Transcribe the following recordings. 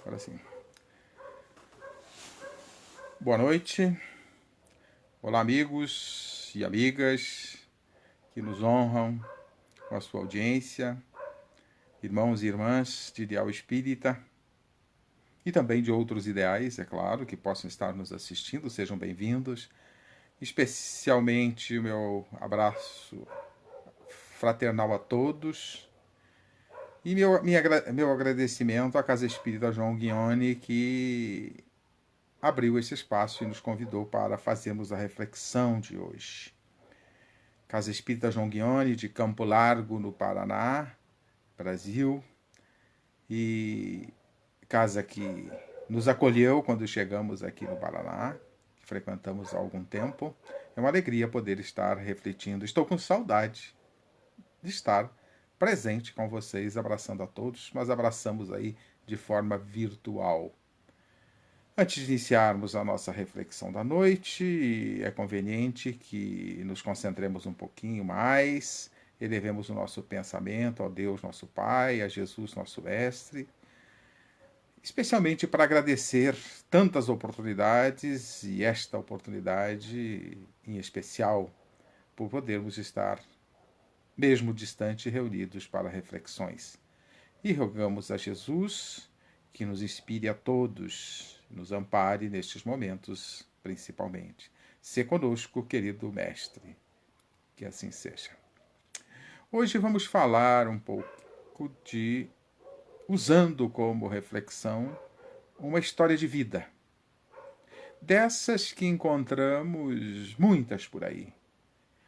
Agora sim. Boa noite. Olá, amigos e amigas que nos honram com a sua audiência, irmãos e irmãs de ideal espírita e também de outros ideais, é claro, que possam estar nos assistindo. Sejam bem-vindos. Especialmente o meu abraço fraternal a todos e meu agradecimento à Casa Espírita João Guione, que abriu esse espaço e nos convidou para fazermos a reflexão de hoje. Casa Espírita João Guione, de Campo Largo, no Paraná, Brasil, e casa que nos acolheu quando chegamos aqui no Paraná, que frequentamos há algum tempo. É uma alegria poder estar refletindo. Estou com saudade de estar presente com vocês, abraçando a todos, mas abraçamos aí de forma virtual. Antes de iniciarmos a nossa reflexão da noite, é conveniente que nos concentremos um pouquinho mais, elevemos o nosso pensamento ao Deus nosso Pai, a Jesus nosso Mestre, especialmente para agradecer tantas oportunidades e esta oportunidade em especial por podermos estar, mesmo distante, reunidos para reflexões. E rogamos a Jesus que nos inspire a todos, nos ampare nestes momentos, principalmente. Se conosco, querido Mestre, que assim seja. Hoje vamos falar um pouco usando como reflexão uma história de vida. Dessas que encontramos muitas por aí.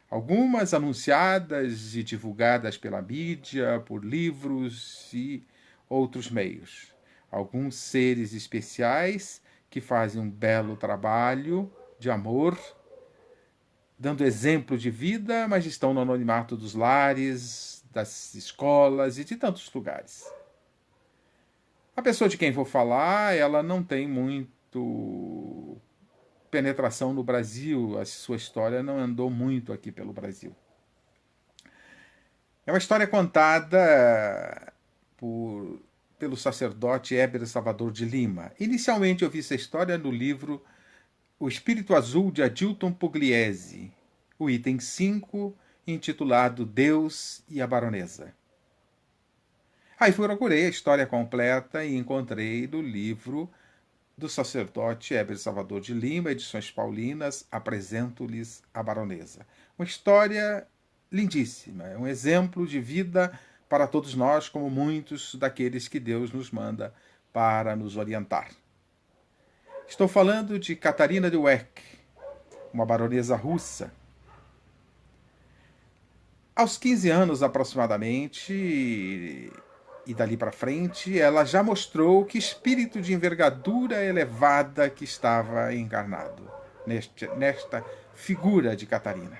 Algumas anunciadas e divulgadas pela mídia, por livros e outros meios. Alguns seres especiais que fazem um belo trabalho de amor, dando exemplo de vida, mas estão no anonimato dos lares, das escolas e de tantos lugares. A pessoa de quem vou falar, ela não tem muito penetração no Brasil, a sua história não andou muito aqui pelo Brasil. É uma história contada pelo sacerdote Héber Salvador de Lima. Inicialmente eu vi essa história no livro O Espírito Azul, de Adilton Pugliese, o item 5, intitulado Deus e a Baronesa. Aí procurei a história completa e encontrei no livro do sacerdote Héber Salvador de Lima, Edições Paulinas, Apresento-lhes a Baronesa. Uma história lindíssima, é um exemplo de vida para todos nós, como muitos daqueles que Deus nos manda para nos orientar. Estou falando de Catarina de Weck, uma baronesa russa. Aos 15 anos aproximadamente, e dali para frente, ela já mostrou que espírito de envergadura elevada que estava encarnado nesta figura de Catarina.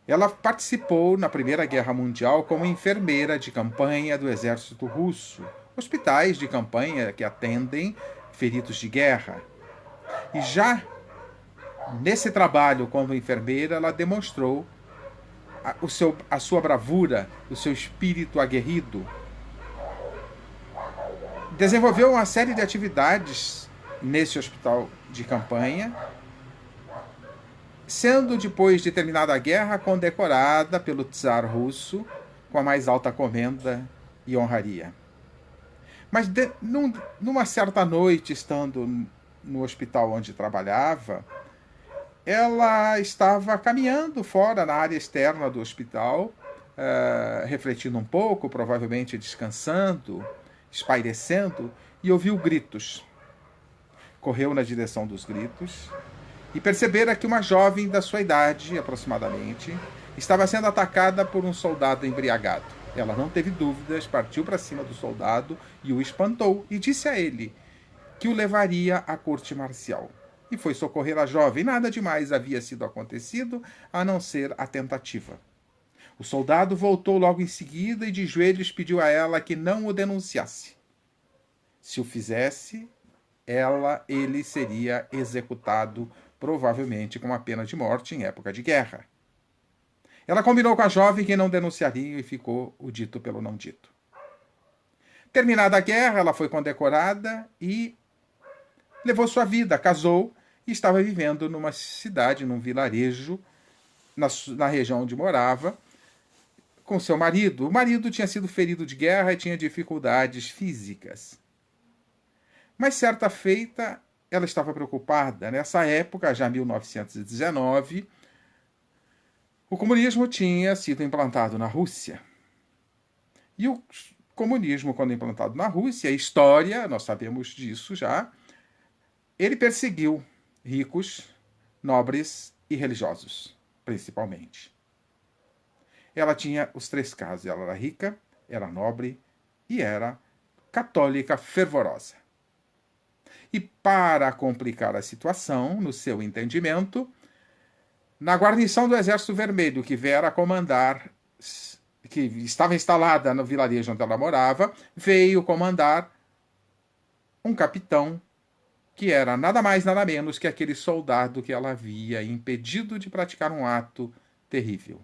Ela participou na Primeira Guerra Mundial como enfermeira de campanha do exército russo, hospitais de campanha que atendem feridos de guerra. E já nesse trabalho como enfermeira, ela demonstrou a sua bravura, o seu espírito aguerrido. Desenvolveu uma série de atividades nesse hospital de campanha, sendo, depois de terminada a guerra, condecorada pelo czar russo com a mais alta comenda e honraria. Mas numa certa noite, estando no hospital onde trabalhava, ela estava caminhando fora, na área externa do hospital, refletindo um pouco, provavelmente descansando, espairecendo, e ouviu gritos. Correu na direção dos gritos e percebera que uma jovem da sua idade, aproximadamente, estava sendo atacada por um soldado embriagado. Ela não teve dúvidas, partiu para cima do soldado e o espantou, e disse a ele que o levaria à corte marcial. E foi socorrer a jovem. Nada demais havia sido acontecido, a não ser a tentativa. O soldado voltou logo em seguida e de joelhos pediu a ela que não o denunciasse. Se o fizesse, ele seria executado, provavelmente com a pena de morte em época de guerra. Ela combinou com a jovem que não denunciaria e ficou o dito pelo não dito. Terminada a guerra, ela foi condecorada e levou sua vida, casou e estava vivendo numa cidade, num vilarejo, na região onde morava, com seu marido. O marido tinha sido ferido de guerra e tinha dificuldades físicas. Mas certa feita, ela estava preocupada. Nessa época, já 1919, o comunismo tinha sido implantado na Rússia. E o comunismo, quando implantado na Rússia, a história, nós sabemos disso já, ele perseguiu ricos, nobres e religiosos, principalmente. Ela tinha os três casos. Ela era rica, era nobre e era católica fervorosa. E para complicar a situação, no seu entendimento, na guarnição do Exército Vermelho que viera a comandar, que estava instalada no vilarejo onde ela morava, veio comandar um capitão que era nada mais nada menos que aquele soldado que ela havia impedido de praticar um ato terrível.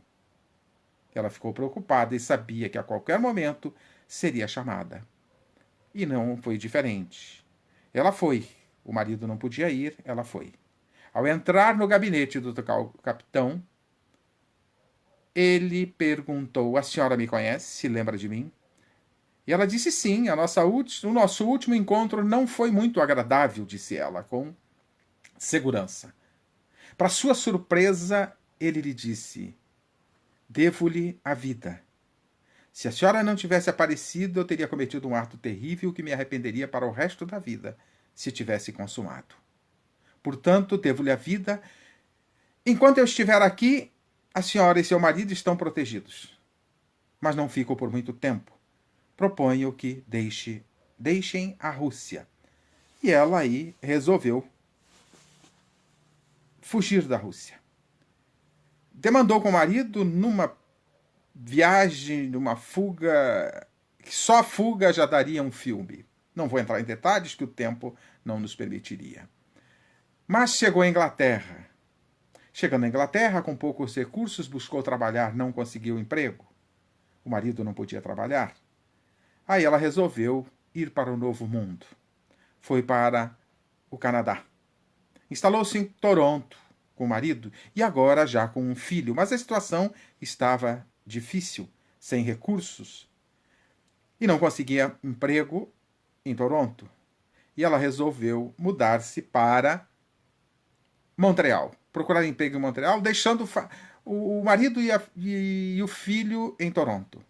Ela ficou preocupada e sabia que a qualquer momento seria chamada. E não foi diferente. Ela foi. O marido não podia ir, ela foi. Ao entrar no gabinete do capitão, ele perguntou: a senhora me conhece? Se lembra de mim? E ela disse sim. O nosso último encontro não foi muito agradável, disse ela, com segurança. Para sua surpresa, ele lhe disse: devo-lhe a vida. Se a senhora não tivesse aparecido, eu teria cometido um ato terrível que me arrependeria para o resto da vida, se tivesse consumado. Portanto, devo-lhe a vida. Enquanto eu estiver aqui, a senhora e seu marido estão protegidos. Mas não fico por muito tempo. Proponho que deixem a Rússia. E ela aí resolveu fugir da Rússia. Demandou com o marido numa viagem, numa fuga, que só a fuga já daria um filme. Não vou entrar em detalhes que o tempo não nos permitiria. Mas chegou à Inglaterra. Chegando à Inglaterra, com poucos recursos, buscou trabalhar, não conseguiu emprego. O marido não podia trabalhar. Aí ela resolveu ir para o Novo Mundo. Foi para o Canadá. Instalou-se em Toronto com o marido e agora já com um filho. Mas a situação estava difícil, sem recursos. E não conseguia emprego em Toronto. E ela resolveu mudar-se para Montreal. Procurar emprego em Montreal, deixando o marido e o filho em Toronto.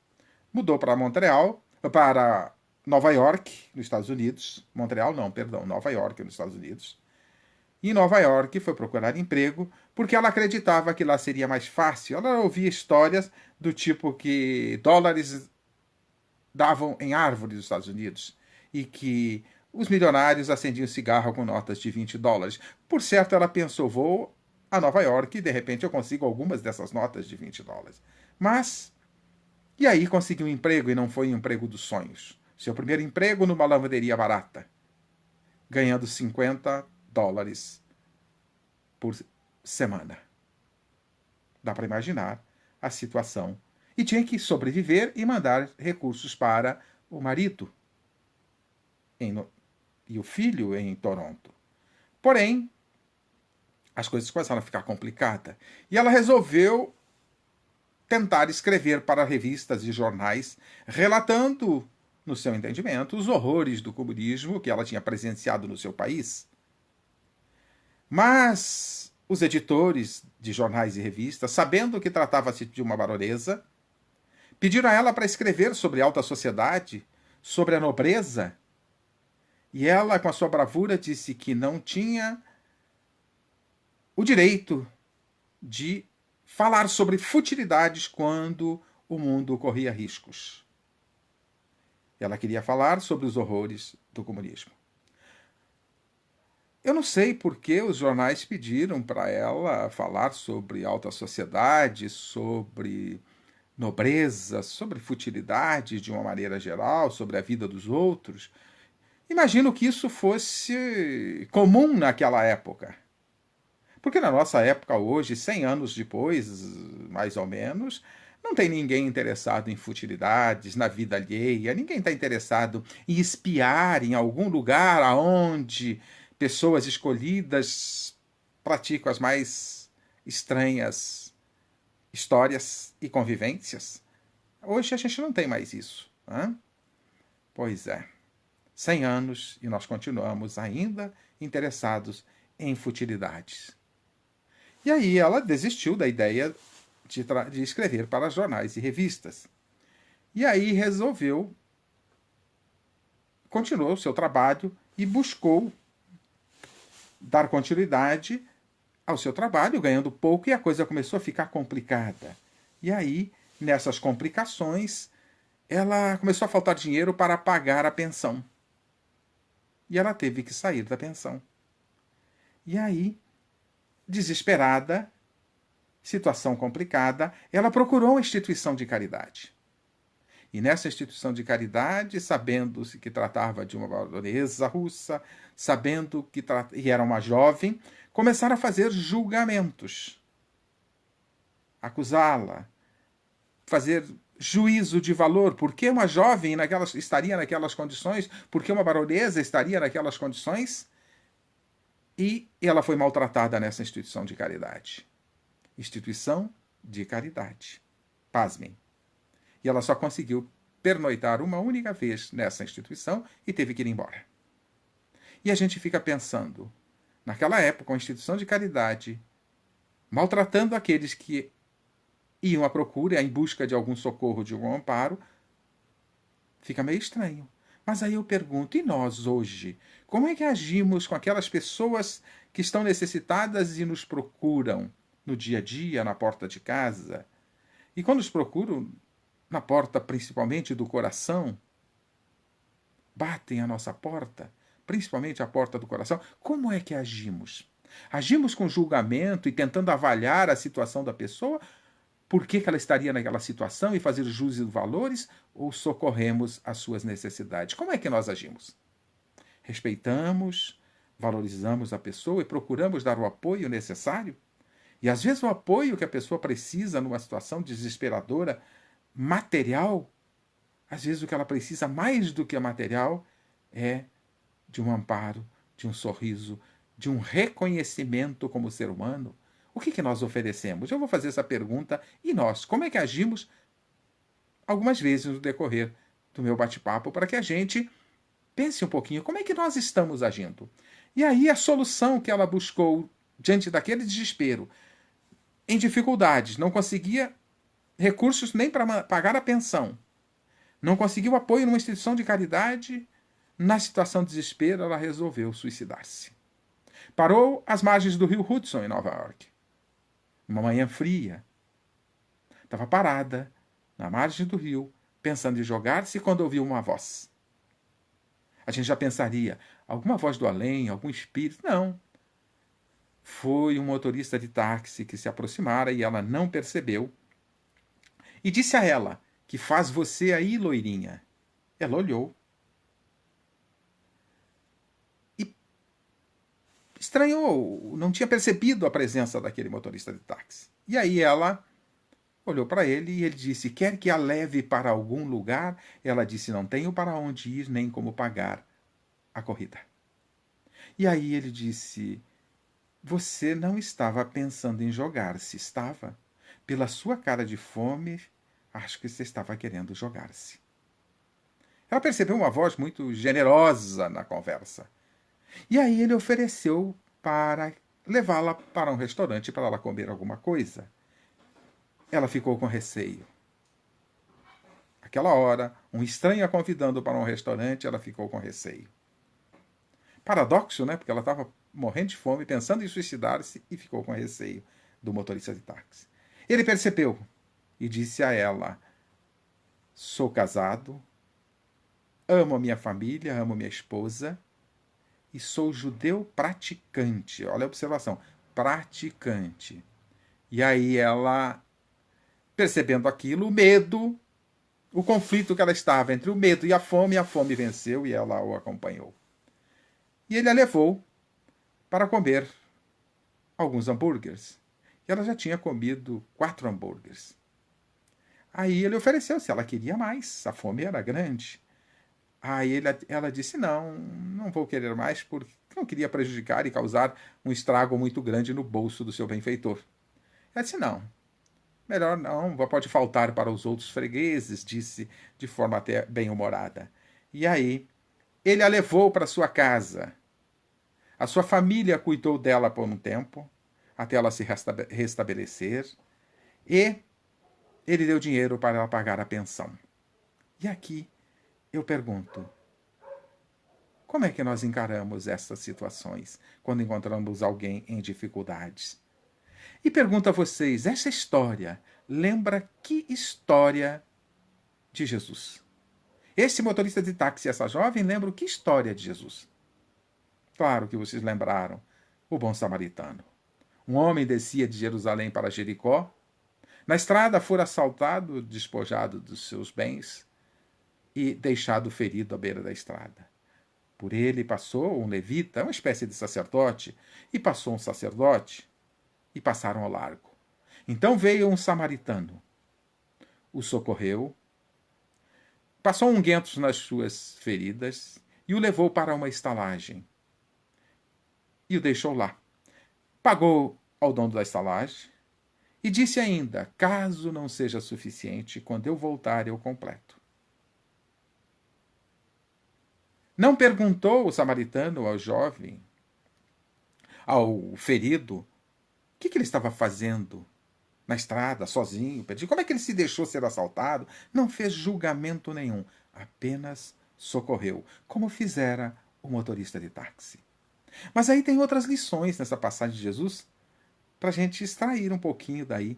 Mudou para Montreal, para Nova York, nos Estados Unidos. Montreal não, perdão, Nova York, nos Estados Unidos. E em Nova York foi procurar emprego porque ela acreditava que lá seria mais fácil. Ela ouvia histórias do tipo que dólares davam em árvores dos Estados Unidos e que os milionários acendiam cigarro com notas de $20. Por certo, ela pensou, vou a Nova York e de repente eu consigo algumas dessas notas de $20. Mas, e aí conseguiu um emprego e não foi um emprego dos sonhos. Seu primeiro emprego numa lavanderia barata, ganhando $50 por semana. Dá para imaginar a situação. E tinha que sobreviver e mandar recursos para o marido e o filho em Toronto. Porém, as coisas começaram a ficar complicadas. E ela resolveu tentar escrever para revistas e jornais, relatando, no seu entendimento, os horrores do comunismo que ela tinha presenciado no seu país. Mas os editores de jornais e revistas, sabendo que tratava-se de uma baronesa, pediram a ela para escrever sobre a alta sociedade, sobre a nobreza. E ela, com a sua bravura, disse que não tinha o direito de falar sobre futilidades quando o mundo corria riscos. Ela queria falar sobre os horrores do comunismo. Eu não sei por que os jornais pediram para ela falar sobre alta sociedade, sobre nobreza, sobre futilidade de uma maneira geral, sobre a vida dos outros. Imagino que isso fosse comum naquela época. Porque na nossa época hoje, 100 anos depois, mais ou menos, Não tem ninguém interessado em futilidades, na vida alheia, ninguém está interessado em espiar em algum lugar aonde pessoas escolhidas praticam as mais estranhas histórias e convivências. Hoje a gente não tem mais isso. Né? Pois é. 100 anos e nós continuamos ainda interessados em futilidades. E aí ela desistiu da ideia de escrever para jornais e revistas. E aí resolveu, continuou o seu trabalho e buscou dar continuidade ao seu trabalho, ganhando pouco, e a coisa começou a ficar complicada. E aí, nessas complicações, ela começou a faltar dinheiro para pagar a pensão. E ela teve que sair da pensão. E aí, desesperada, situação complicada, ela procurou uma instituição de caridade. E nessa instituição de caridade, sabendo-se que tratava de uma baronesa russa, sabendo que e era uma jovem, começaram a fazer julgamentos, acusá-la, fazer juízo de valor. Por que uma jovem estaria naquelas condições? Por que uma baronesa estaria naquelas condições? E ela foi maltratada nessa instituição de caridade. Instituição de caridade. Pasmem. E ela só conseguiu pernoitar uma única vez nessa instituição e teve que ir embora. E a gente fica pensando, naquela época, uma instituição de caridade maltratando aqueles que iam à procura, em busca de algum socorro, de algum amparo, fica meio estranho. Mas aí eu pergunto, e nós hoje? Como é que agimos com aquelas pessoas que estão necessitadas e nos procuram no dia a dia, na porta de casa? E quando nos procuram, na porta principalmente do coração, batem a nossa porta, principalmente a porta do coração, como é que agimos? Agimos com julgamento e tentando avaliar a situação da pessoa, por que ela estaria naquela situação e fazer juízo de valores, ou socorremos as suas necessidades? Como é que nós agimos? Respeitamos, valorizamos a pessoa e procuramos dar o apoio necessário? E às vezes o apoio que a pessoa precisa numa situação desesperadora, material, às vezes o que ela precisa mais do que material é de um amparo, de um sorriso, de um reconhecimento como ser humano. O que nós oferecemos? Eu vou fazer essa pergunta. E nós? Como é que agimos? Algumas vezes no decorrer do meu bate-papo, para que a gente pense um pouquinho como é que nós estamos agindo. E aí a solução que ela buscou diante daquele desespero, em dificuldades, não conseguia recursos nem para pagar a pensão, não conseguiu apoio numa instituição de caridade, na situação de desespero, ela resolveu suicidar-se. Parou às margens do rio Hudson, em Nova York. Uma manhã fria. Estava parada, na margem do rio, pensando em jogar-se, quando ouviu uma voz. A gente já pensaria, alguma voz do além, algum espírito? Não. Foi um motorista de táxi que se aproximara e ela não percebeu. E disse a ela, que faz você aí, loirinha? Ela olhou. E estranhou, não tinha percebido a presença daquele motorista de táxi. E aí ela olhou para ele e ele disse, quer que a leve para algum lugar? Ela disse, não tenho para onde ir, nem como pagar a corrida. E aí ele disse, você não estava pensando em jogar-se, estava? Pela sua cara de fome, acho que você estava querendo jogar-se. Ela percebeu uma voz muito generosa na conversa. E aí ele ofereceu para levá-la para um restaurante para ela comer alguma coisa. Ela ficou com receio. Aquela hora, um estranho a convidando para um restaurante, ela ficou com receio. Paradoxo, né? Porque ela estava morrendo de fome, pensando em suicidar-se e ficou com receio do motorista de táxi. Ele percebeu e disse a ela, sou casado, amo a minha família, amo minha esposa e sou judeu praticante. Olha a observação, praticante. E aí ela, percebendo aquilo, o medo, o conflito que ela estava entre o medo e a fome venceu e ela o acompanhou. E ele a levou para comer alguns hambúrgueres. E ela já tinha comido 4 hambúrgueres. Aí ele ofereceu, se ela queria mais, a fome era grande. Ela disse, não, não vou querer mais, porque não queria prejudicar e causar um estrago muito grande no bolso do seu benfeitor. Ela disse, não, melhor não, pode faltar para os outros fregueses, disse de forma até bem-humorada. E aí, ele a levou para sua casa. A sua família cuidou dela por um tempo, até ela se restabelecer, e ele deu dinheiro para ela pagar a pensão. E aqui eu pergunto: como é que nós encaramos essas situações quando encontramos alguém em dificuldades? E pergunto a vocês: essa história lembra que história de Jesus? Esse motorista de táxi, essa jovem, lembram que história de Jesus? Claro que vocês lembraram: o bom samaritano. Um homem descia de Jerusalém para Jericó. Na estrada fora assaltado, despojado dos seus bens e deixado ferido à beira da estrada. Por ele passou um levita, uma espécie de sacerdote, e passou um sacerdote, e passaram ao largo. Então veio um samaritano, o socorreu, passou unguentos nas suas feridas e o levou para uma estalagem e o deixou lá. Pagou ao dono da estalagem e disse ainda: caso não seja suficiente, quando eu voltar eu completo. Não perguntou o samaritano ao jovem, ao ferido, o que ele estava fazendo na estrada, sozinho, perdido. Como é que ele se deixou ser assaltado? Não fez julgamento nenhum, apenas socorreu, como fizera o motorista de táxi. Mas aí tem outras lições nessa passagem de Jesus para a gente extrair um pouquinho daí.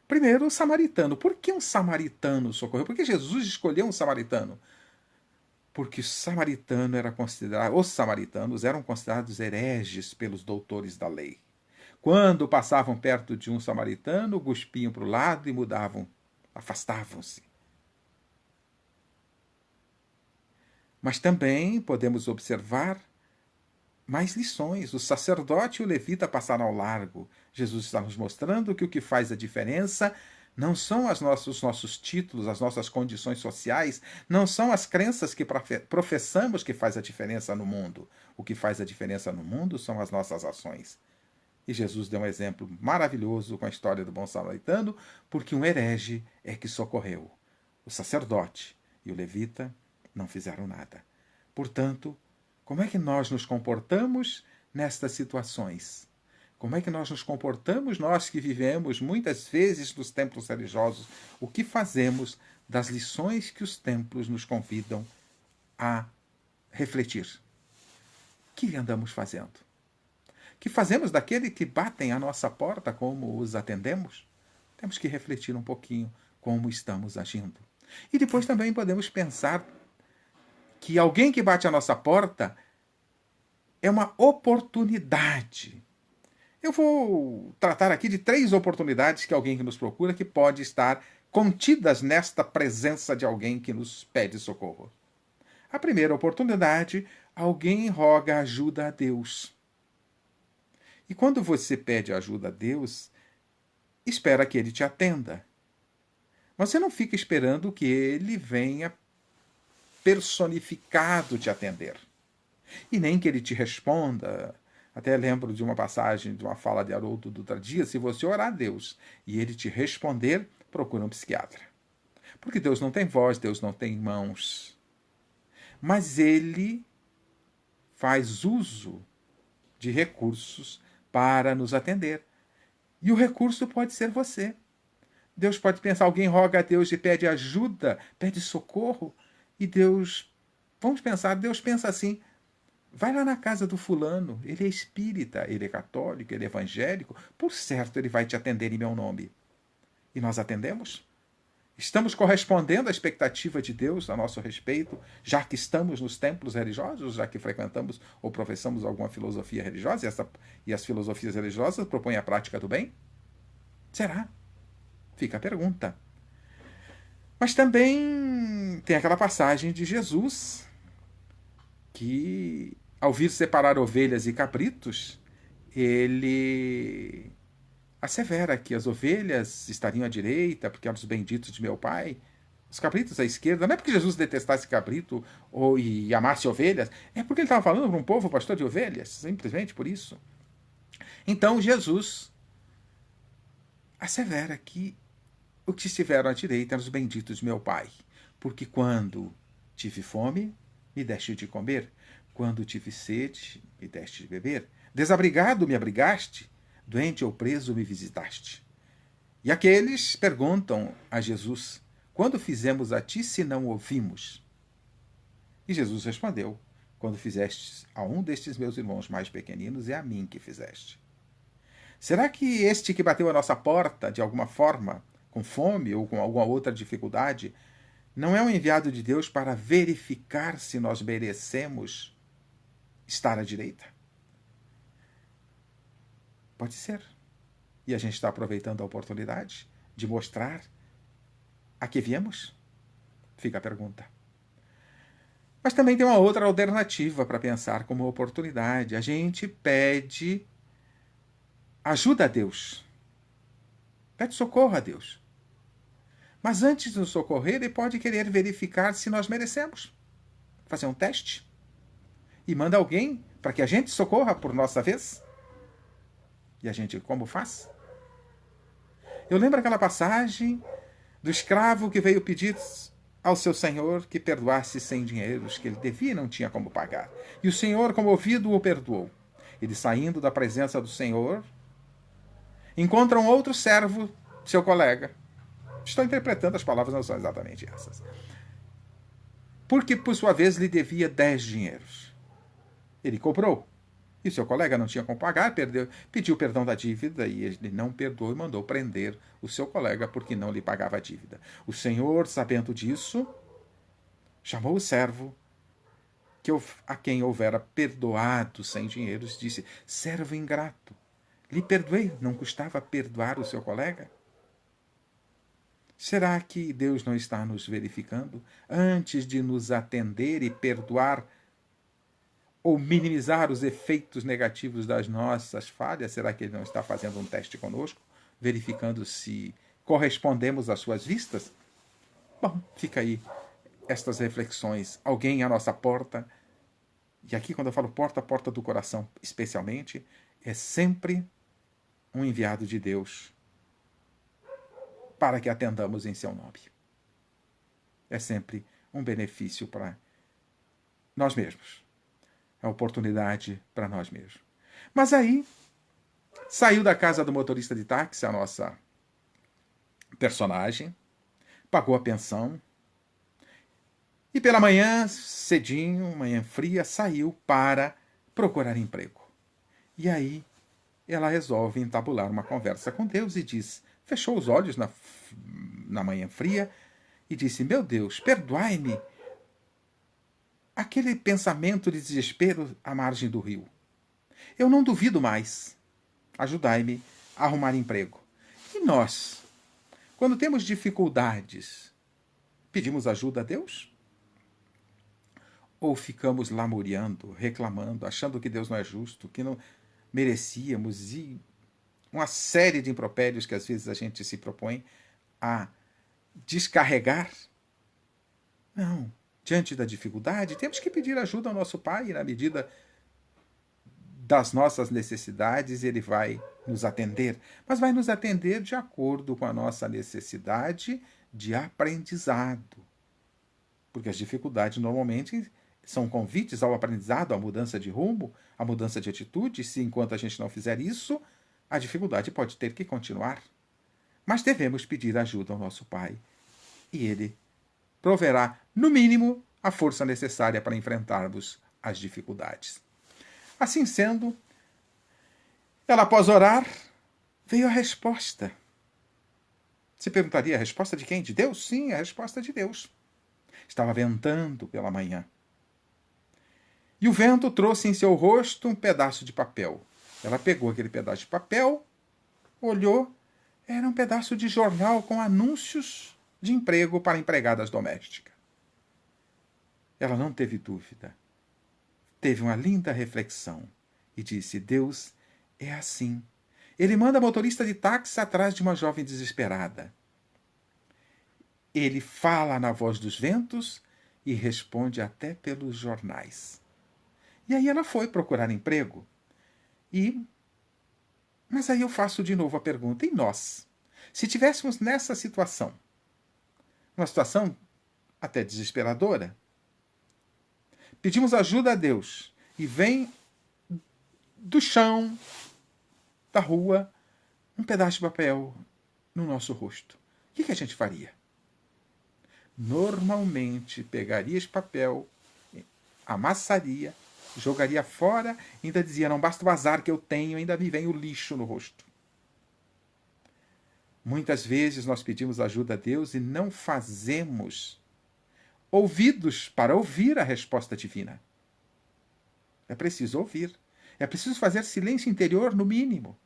Primeiro, o samaritano. Por que um samaritano socorreu? Por que Jesus escolheu um samaritano? Porque o samaritano era considerado, os samaritanos eram considerados hereges pelos doutores da lei. Quando passavam perto de um samaritano, cuspiam para o lado e mudavam, afastavam-se. Mas também podemos observar mais lições. O sacerdote e o levita passaram ao largo. Jesus está nos mostrando que o que faz a diferença não são os nossos títulos, as nossas condições sociais, não são as crenças que professamos que faz a diferença no mundo. O que faz a diferença no mundo são as nossas ações. E Jesus deu um exemplo maravilhoso com a história do bom samaritano, porque um herege é que socorreu. O sacerdote e o levita não fizeram nada. Portanto, como é que nós nos comportamos nestas situações? Como é que nós nos comportamos, nós que vivemos muitas vezes nos templos religiosos? O que fazemos das lições que os templos nos convidam a refletir? O que andamos fazendo? O que fazemos daquele que batem à nossa porta, como os atendemos? Temos que refletir um pouquinho como estamos agindo. E depois também podemos pensar que alguém que bate à nossa porta é uma oportunidade. Eu vou tratar aqui de 3 oportunidades que alguém que nos procura que pode estar contidas nesta presença de alguém que nos pede socorro. A primeira oportunidade, alguém roga ajuda a Deus. E quando você pede ajuda a Deus, espera que ele te atenda. Mas você não fica esperando que ele venha personificado te atender. E nem que ele te responda. Até lembro de uma passagem, de uma fala de Haroldo Dutra Dias: se você orar a Deus e ele te responder, procura um psiquiatra. Porque Deus não tem voz, Deus não tem mãos. Mas ele faz uso de recursos para nos atender. E o recurso pode ser você. Deus pode pensar, alguém roga a Deus e pede ajuda, pede socorro, e Deus, vamos pensar, Deus pensa assim: vai lá na casa do fulano, ele é espírita, ele é católico, ele é evangélico, por certo ele vai te atender em meu nome. E nós atendemos? Estamos correspondendo à expectativa de Deus a nosso respeito, já que estamos nos templos religiosos, já que frequentamos ou professamos alguma filosofia religiosa, e as filosofias religiosas propõem a prática do bem? Será? Fica a pergunta. Mas também tem aquela passagem de Jesus que, ao vir separar ovelhas e cabritos, ele assevera que as ovelhas estariam à direita, porque eram os benditos de meu pai, os cabritos à esquerda. Não é porque Jesus detestasse cabrito e amasse ovelhas, é porque ele estava falando para um povo pastor de ovelhas, simplesmente por isso. Então Jesus assevera que os que estiveram à direita eram os benditos de meu pai, porque quando tive fome, me deste de comer, quando tive sede, me deste de beber, desabrigado me abrigaste, doente ou preso me visitaste. E aqueles perguntam a Jesus: quando fizemos a ti se não ouvimos? E Jesus respondeu: quando fizeste a um destes meus irmãos mais pequeninos, é a mim que fizeste. Será que este que bateu a nossa porta, de alguma forma, com fome ou com alguma outra dificuldade, não é um enviado de Deus para verificar se nós merecemos estar à direita? Pode ser. E a gente está aproveitando a oportunidade de mostrar a que viemos? Fica a pergunta. Mas também tem uma outra alternativa para pensar como oportunidade. A gente pede ajuda a Deus. Pede socorro a Deus. Mas antes de nos socorrer, ele pode querer verificar se nós merecemos. Fazer um teste. E manda alguém para que a gente socorra por nossa vez. E a gente como faz? Eu lembro aquela passagem do escravo que veio pedir ao seu senhor que perdoasse 100 dinheiros que ele devia e não tinha como pagar. E o senhor, comovido, o perdoou. Ele, saindo da presença do senhor, encontra um outro servo, seu colega. Estou interpretando, as palavras não são exatamente essas. Porque, por sua vez, lhe devia 10 dinheiros. Ele cobrou. E seu colega não tinha como pagar, pediu perdão da dívida e ele não perdoou e mandou prender o seu colega porque não lhe pagava a dívida. O senhor, sabendo disso, chamou o servo a quem houvera perdoado 100 dinheiros, disse: servo ingrato, lhe perdoei, não custava perdoar o seu colega? Será que Deus não está nos verificando antes de nos atender e perdoar ou minimizar os efeitos negativos das nossas falhas? Será que ele não está fazendo um teste conosco, verificando se correspondemos às suas vistas? Bom, fica aí estas reflexões. Alguém à nossa porta, e aqui quando eu falo porta, porta do coração especialmente, é sempre um enviado de Deus para que atendamos em seu nome. É sempre um benefício para nós mesmos. A oportunidade para nós mesmos. Mas aí, saiu da casa do motorista de táxi a nossa personagem, pagou a pensão e pela manhã, cedinho, manhã fria, saiu para procurar emprego. E aí, ela resolve entabular uma conversa com Deus e diz, fechou os olhos na manhã fria e disse: meu Deus, perdoai-me aquele pensamento de desespero à margem do rio. Eu não duvido mais. Ajudai-me a arrumar emprego. E nós, quando temos dificuldades, pedimos ajuda a Deus? Ou ficamos lamuriando, reclamando, achando que Deus não é justo, que não merecíamos, e uma série de impropérios que às vezes a gente se propõe a descarregar? Não. Diante da dificuldade, temos que pedir ajuda ao nosso Pai, e na medida das nossas necessidades, ele vai nos atender. Mas vai nos atender de acordo com a nossa necessidade de aprendizado. Porque as dificuldades normalmente são convites ao aprendizado, à mudança de rumo, à mudança de atitude. Se enquanto a gente não fizer isso, a dificuldade pode ter que continuar. Mas devemos pedir ajuda ao nosso Pai. E ele proverá, no mínimo, a força necessária para enfrentarmos as dificuldades. Assim sendo, ela, após orar, veio a resposta. Se perguntaria, a resposta de quem? De Deus? Sim, a resposta de Deus. Estava ventando pela manhã. E o vento trouxe em seu rosto um pedaço de papel. Ela pegou aquele pedaço de papel, olhou, era um pedaço de jornal com anúncios de emprego para empregadas domésticas. Ela não teve dúvida. Teve uma linda reflexão e disse: Deus é assim. Ele manda motorista de táxi atrás de uma jovem desesperada. Ele fala na voz dos ventos e responde até pelos jornais. E aí ela foi procurar emprego. Mas aí eu faço de novo a pergunta: e nós? Se tivéssemos nessa situação, uma situação até desesperadora, pedimos ajuda a Deus e vem do chão, da rua, um pedaço de papel no nosso rosto. O que a gente faria? Normalmente pegaria esse papel, amassaria, jogaria fora, ainda dizia: não basta o azar que eu tenho, ainda me vem o lixo no rosto. Muitas vezes nós pedimos ajuda a Deus e não fazemos ouvidos para ouvir a resposta divina. É preciso ouvir. É preciso fazer silêncio interior, no mínimo.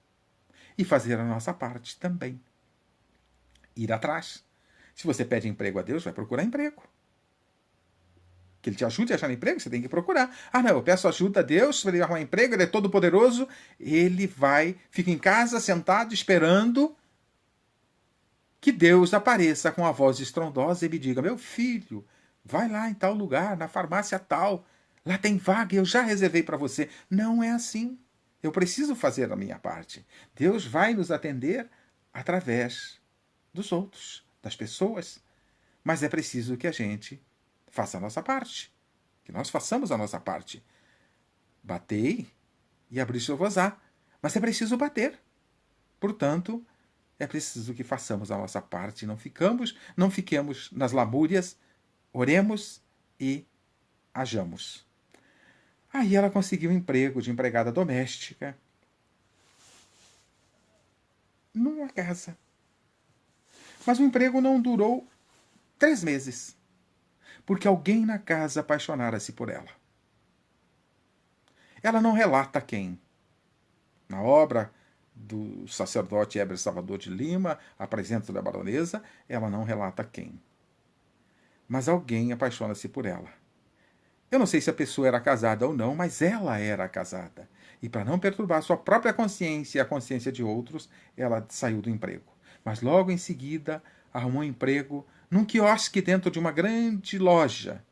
E fazer a nossa parte também. Ir atrás. Se você pede emprego a Deus, vai procurar emprego. Que Ele te ajude a achar emprego, você tem que procurar. Ah, não, eu peço ajuda a Deus para Ele arrumar emprego, Ele é todo poderoso. Ele fica em casa, sentado, esperando que Deus apareça com a voz estrondosa e me diga: meu filho, vai lá em tal lugar, na farmácia tal, lá tem vaga, eu já reservei para você. Não é assim. Eu preciso fazer a minha parte. Deus vai nos atender através dos outros, das pessoas. Mas é preciso que a gente faça a nossa parte. Que nós façamos a nossa parte. Batei e abri-se-vos-á. Mas é preciso bater. Portanto, é preciso que façamos a nossa parte. Não fiquemos nas lamúrias. Oremos e hajamos. Aí ela conseguiu um emprego de empregada doméstica numa casa. Mas o emprego não durou 3 meses, porque alguém na casa apaixonara-se por ela. Ela não relata quem. Na obra do sacerdote Heber Salvador de Lima, Apresento da Baronesa, ela não relata quem. Mas alguém apaixona-se por ela. Eu não sei se a pessoa era casada ou não, mas ela era casada. E para não perturbar sua própria consciência e a consciência de outros, ela saiu do emprego. Mas logo em seguida arrumou um emprego num quiosque dentro de uma grande loja.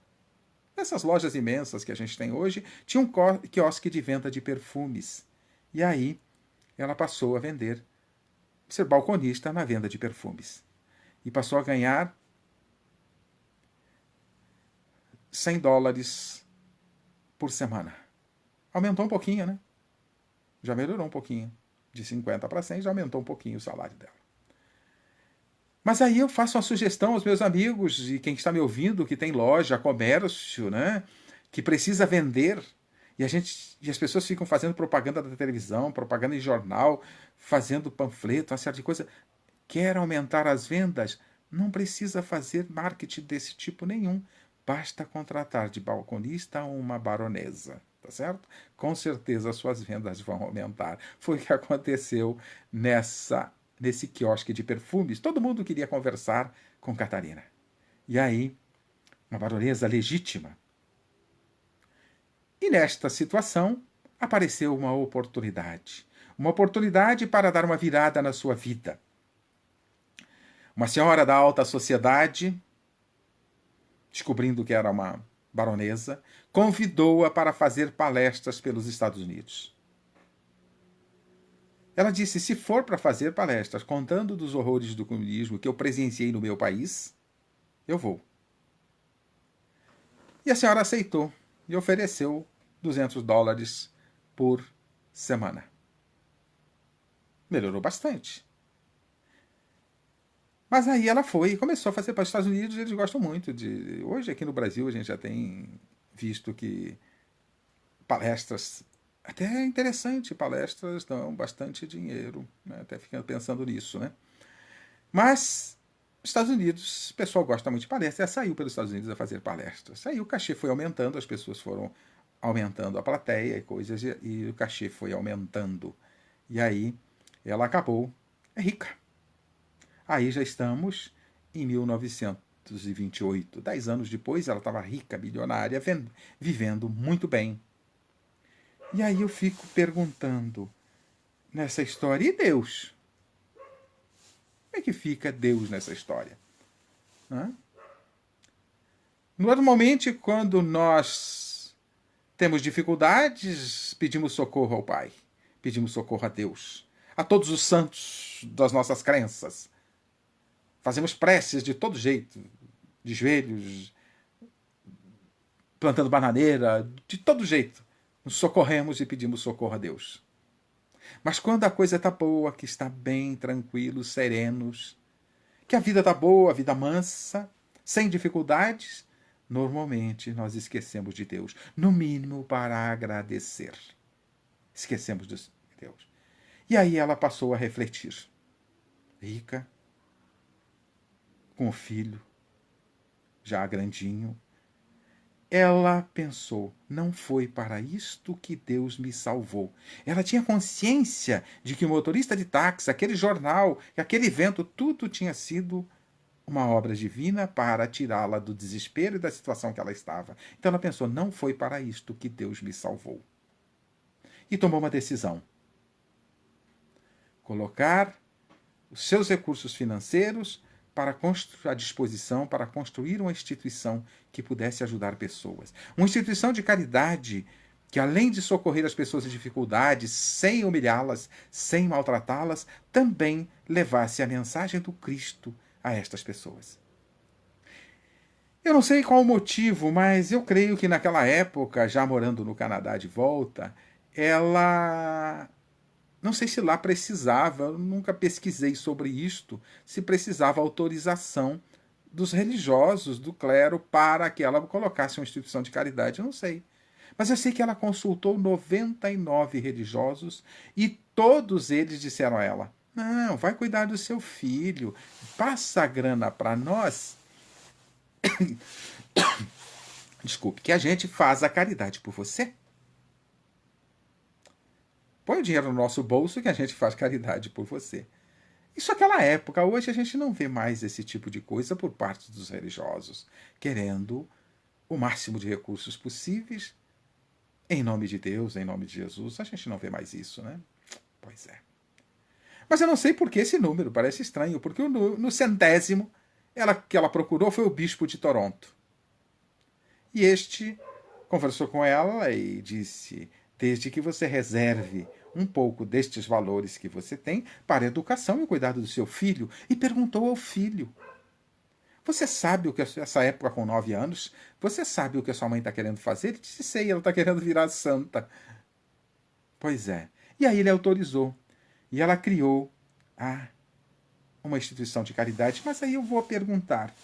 Essas lojas imensas que a gente tem hoje, tinha um quiosque de venda de perfumes. E aí ela passou a ser balconista na venda de perfumes. E passou a ganhar $100 por semana. Aumentou um pouquinho, né? Já melhorou um pouquinho. De 50 para 100, já aumentou um pouquinho o salário dela. Mas aí eu faço uma sugestão aos meus amigos e quem está me ouvindo, que tem loja, comércio, né? Que precisa vender. E as pessoas ficam fazendo propaganda da televisão, propaganda em jornal, fazendo panfleto, uma série de coisa. Quer aumentar as vendas? Não precisa fazer marketing desse tipo nenhum. Basta contratar de balconista uma baronesa, tá certo? Com certeza as suas vendas vão aumentar. Foi o que aconteceu nesse quiosque de perfumes. Todo mundo queria conversar com Catarina. E aí, uma baronesa legítima. E nesta situação, apareceu uma oportunidade. Uma oportunidade para dar uma virada na sua vida. Uma senhora da alta sociedade, descobrindo que era uma baronesa, convidou-a para fazer palestras pelos Estados Unidos. Ela disse: se for para fazer palestras contando dos horrores do comunismo que eu presenciei no meu país, eu vou. E a senhora aceitou e ofereceu $200 por semana. Melhorou bastante. Mas aí ela foi e começou a fazer para os Estados Unidos. Eles gostam muito de... Hoje aqui no Brasil a gente já tem visto que palestras, até é interessante, palestras dão bastante dinheiro, né? Até ficando pensando nisso, né? Mas Estados Unidos, o pessoal gosta muito de palestras. Ela saiu pelos Estados Unidos a fazer palestras. Aí o cachê foi aumentando, as pessoas foram aumentando a plateia e coisas, e o cachê foi aumentando. E aí ela acabou rica. Aí já estamos em 1928. 10 anos depois, ela estava rica, bilionária, vivendo muito bem. E aí eu fico perguntando, nessa história? E Deus? Como é que fica Deus nessa história? Hã? Normalmente, quando nós temos dificuldades, pedimos socorro ao Pai, pedimos socorro a Deus, a todos os santos das nossas crenças. Fazemos preces de todo jeito, de joelhos, plantando bananeira, de todo jeito. Nos socorremos e pedimos socorro a Deus. Mas quando a coisa está boa, que está bem, tranquilos, serenos, que a vida está boa, a vida mansa, sem dificuldades, normalmente nós esquecemos de Deus, no mínimo para agradecer. Esquecemos de Deus. E aí ela passou a refletir. Rica, com o filho, já grandinho, ela pensou, não foi para isto que Deus me salvou. Ela tinha consciência de que o motorista de táxi, aquele jornal, aquele evento, tudo tinha sido uma obra divina para tirá-la do desespero e da situação que ela estava. Então ela pensou, não foi para isto que Deus me salvou. E tomou uma decisão. Colocar os seus recursos financeiros à disposição para construir uma instituição que pudesse ajudar pessoas. Uma instituição de caridade que, além de socorrer as pessoas em dificuldades, sem humilhá-las, sem maltratá-las, também levasse a mensagem do Cristo a estas pessoas. Eu não sei qual o motivo, mas eu creio que naquela época, já morando no Canadá de volta, ela... Não sei se lá precisava, eu nunca pesquisei sobre isto, se precisava autorização dos religiosos, do clero, para que ela colocasse uma instituição de caridade, eu não sei. Mas eu sei que ela consultou 99 religiosos e todos eles disseram a ela, não, vai cuidar do seu filho, passa a grana para nós, desculpe, que a gente faz a caridade por você. Põe o dinheiro no nosso bolso que a gente faz caridade por você. Isso naquela época. Hoje a gente não vê mais esse tipo de coisa por parte dos religiosos, querendo o máximo de recursos possíveis em nome de Deus, em nome de Jesus. A gente não vê mais isso, né? Pois é. Mas eu não sei por que esse número, parece estranho, porque no centésimo que ela procurou foi o bispo de Toronto. E este conversou com ela e disse, desde que você reserve um pouco destes valores que você tem para a educação e o cuidado do seu filho, e perguntou ao filho, você sabe o que essa época com 9 anos, você sabe o que a sua mãe está querendo fazer? Ele disse, sei, ela está querendo virar santa. Pois é. E aí ele autorizou. E ela criou uma instituição de caridade. Mas aí eu vou perguntar,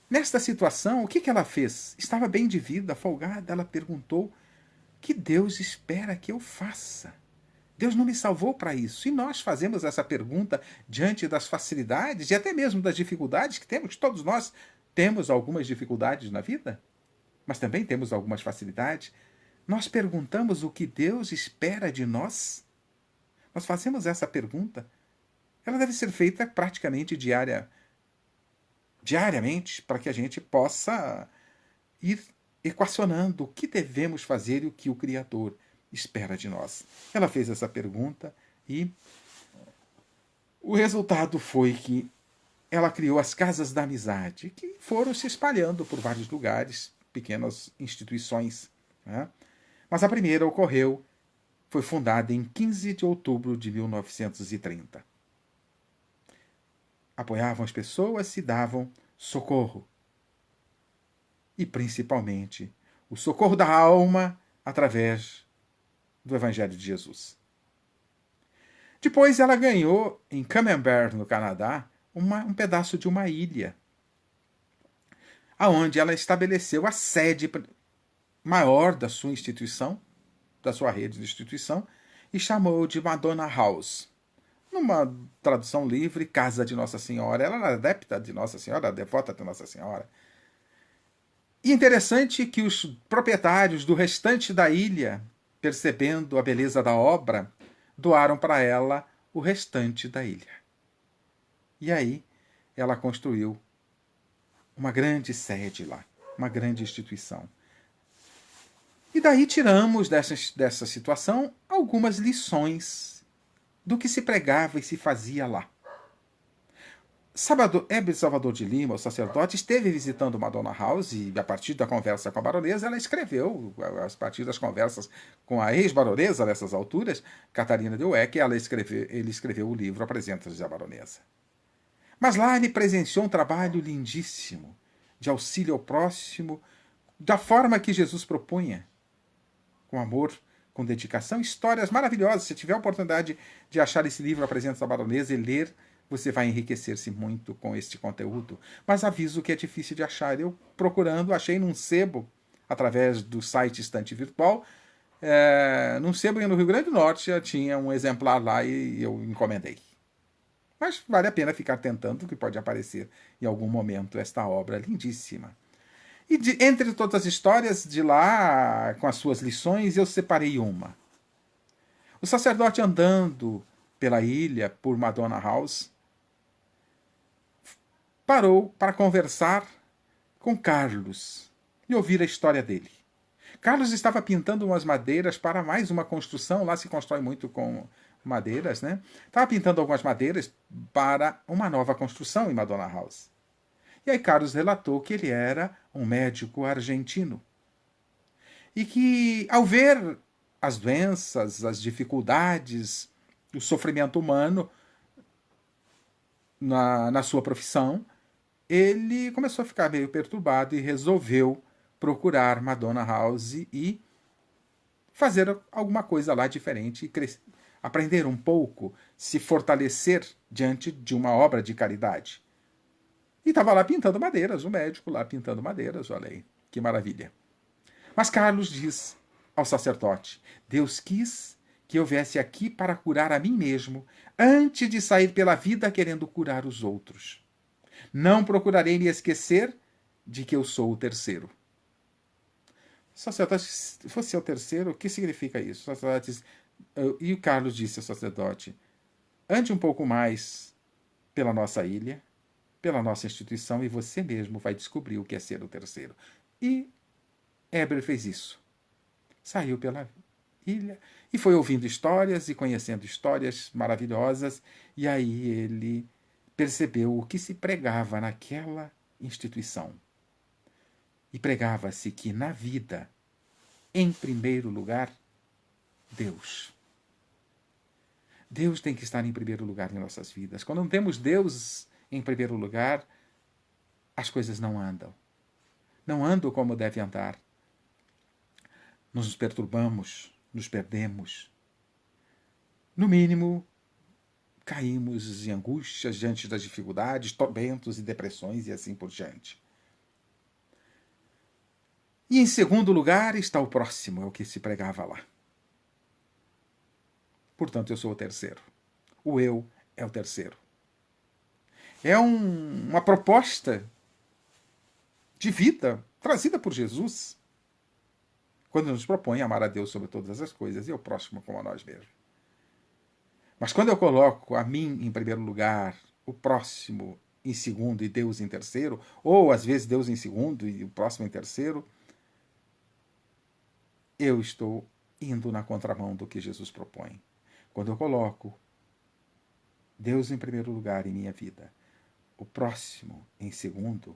nesta situação, o que ela fez? Estava bem de vida, folgada, ela perguntou, que Deus espera que eu faça? Deus não me salvou para isso. E nós fazemos essa pergunta diante das facilidades e até mesmo das dificuldades que temos. Todos nós temos algumas dificuldades na vida, mas também temos algumas facilidades. Nós perguntamos o que Deus espera de nós? Nós fazemos essa pergunta. Ela deve ser feita praticamente diariamente, para que a gente possa ir equacionando o que devemos fazer e o que o Criador espera de nós. Ela fez essa pergunta e o resultado foi que ela criou as Casas da Amizade, que foram se espalhando por vários lugares, pequenas instituições, né? Mas a primeira foi fundada em 15 de outubro de 1930. Apoiavam as pessoas e davam socorro. E, principalmente, o socorro da alma através do Evangelho de Jesus. Depois ela ganhou, em Camembert, no Canadá, um pedaço de uma ilha, aonde ela estabeleceu a sede maior da sua instituição, da sua rede de instituição, e chamou de Madonna House. Numa tradução livre, Casa de Nossa Senhora. Ela era adepta de Nossa Senhora, devota de Nossa Senhora. E interessante que os proprietários do restante da ilha, percebendo a beleza da obra, doaram para ela o restante da ilha. E aí ela construiu uma grande sede lá, uma grande instituição. E daí tiramos dessa situação algumas lições do que se pregava e se fazia lá. Heber Salvador de Lima, o sacerdote, esteve visitando Madonna House e, a partir da conversa com a baronesa, ela escreveu, a partir das conversas com a ex-baronesa, nessas alturas, Catarina de Weck, ele escreveu o livro Apresenta-se à Baronesa. Mas lá ele presenciou um trabalho lindíssimo, de auxílio ao próximo, da forma que Jesus propunha, com amor, com dedicação, histórias maravilhosas. Se tiver a oportunidade de achar esse livro Apresenta-se à Baronesa e ler, você vai enriquecer-se muito com este conteúdo. Mas aviso que é difícil de achar. Eu, procurando, achei num sebo, através do site Estante Virtual, num sebo no Rio Grande do Norte, tinha um exemplar lá e eu encomendei. Mas vale a pena ficar tentando, que pode aparecer em algum momento esta obra lindíssima. E entre todas as histórias de lá, com as suas lições, eu separei uma. O sacerdote andando pela ilha, por Madonna House, parou para conversar com Carlos e ouvir a história dele. Carlos estava pintando umas madeiras para mais uma construção, lá se constrói muito com madeiras, né? Estava pintando algumas madeiras para uma nova construção em Madonna House. E aí Carlos relatou que ele era um médico argentino. E que, ao ver as doenças, as dificuldades, o sofrimento humano na sua profissão, ele começou a ficar meio perturbado e resolveu procurar Madonna House e fazer alguma coisa lá diferente e aprender um pouco, se fortalecer diante de uma obra de caridade. E estava lá pintando madeiras, o médico lá pintando madeiras, olha aí, que maravilha. Mas Carlos diz ao sacerdote: Deus quis que eu viesse aqui para curar a mim mesmo, antes de sair pela vida querendo curar os outros. Não procurarei me esquecer de que eu sou o terceiro. O sacerdote, se fosse o terceiro, o que significa isso? O sacerdote diz, e o Carlos disse ao sacerdote: ande um pouco mais pela nossa ilha, pela nossa instituição, e você mesmo vai descobrir o que é ser o terceiro. E Heber fez isso. Saiu pela ilha e foi ouvindo histórias e conhecendo histórias maravilhosas, e aí ele percebeu o que se pregava naquela instituição. E pregava-se que na vida, em primeiro lugar, Deus. Deus tem que estar em primeiro lugar em nossas vidas. Quando não temos Deus em primeiro lugar, as coisas não andam. Não andam como devem andar. Nos perturbamos, nos perdemos. No mínimo, caímos em angústias diante das dificuldades, tormentos e depressões e assim por diante. E em segundo lugar está o próximo, é o que se pregava lá. Portanto, eu sou o terceiro. O eu é o terceiro. É uma proposta de vida trazida por Jesus, quando nos propõe amar a Deus sobre todas as coisas e o próximo como a nós mesmos. Mas quando eu coloco a mim em primeiro lugar, o próximo em segundo e Deus em terceiro, ou às vezes Deus em segundo e o próximo em terceiro, eu estou indo na contramão do que Jesus propõe. Quando eu coloco Deus em primeiro lugar em minha vida, o próximo em segundo,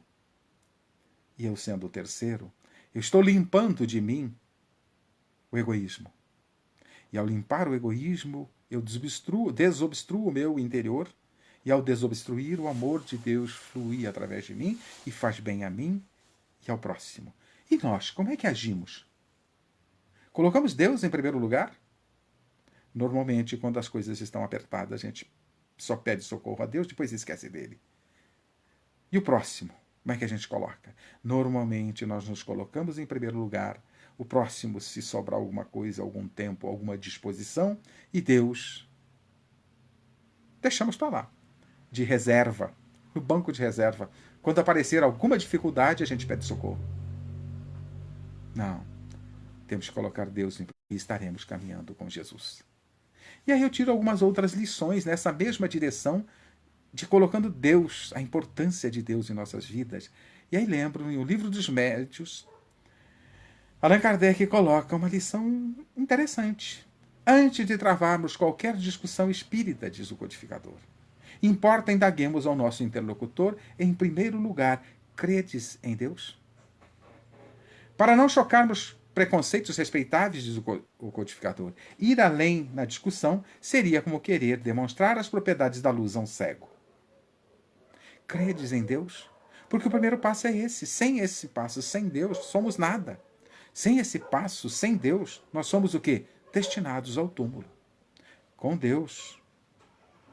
e eu sendo o terceiro, eu estou limpando de mim o egoísmo. E ao limpar o egoísmo, eu desobstruo o meu interior, e ao desobstruir, o amor de Deus flui através de mim e faz bem a mim e ao próximo. E nós, como é que agimos? Colocamos Deus em primeiro lugar? Normalmente, quando as coisas estão apertadas, a gente só pede socorro a Deus, depois esquece dele. E o próximo? Como é que a gente coloca? Normalmente, nós nos colocamos em primeiro lugar, o próximo, se sobrar alguma coisa, algum tempo, alguma disposição, e Deus deixamos para lá, de reserva, no banco de reserva. Quando aparecer alguma dificuldade, a gente pede socorro. Não. Temos que colocar Deus em e estaremos caminhando com Jesus. E aí eu tiro algumas outras lições nessa mesma direção de colocando Deus, a importância de Deus em nossas vidas. E aí lembro, no Livro dos Médiuns, Allan Kardec coloca uma lição interessante. antes de travarmos qualquer discussão espírita, diz o codificador. Importa indaguemos ao nosso interlocutor, em primeiro lugar, credes em Deus? Para não chocarmos preconceitos respeitáveis, diz o codificador, ir além na discussão seria como querer demonstrar as propriedades da luz a um cego. Credes em Deus? Porque o primeiro passo é esse. Sem esse passo, sem Deus, somos nada. Sem esse passo, sem Deus, nós somos o quê? Destinados ao túmulo. Com Deus,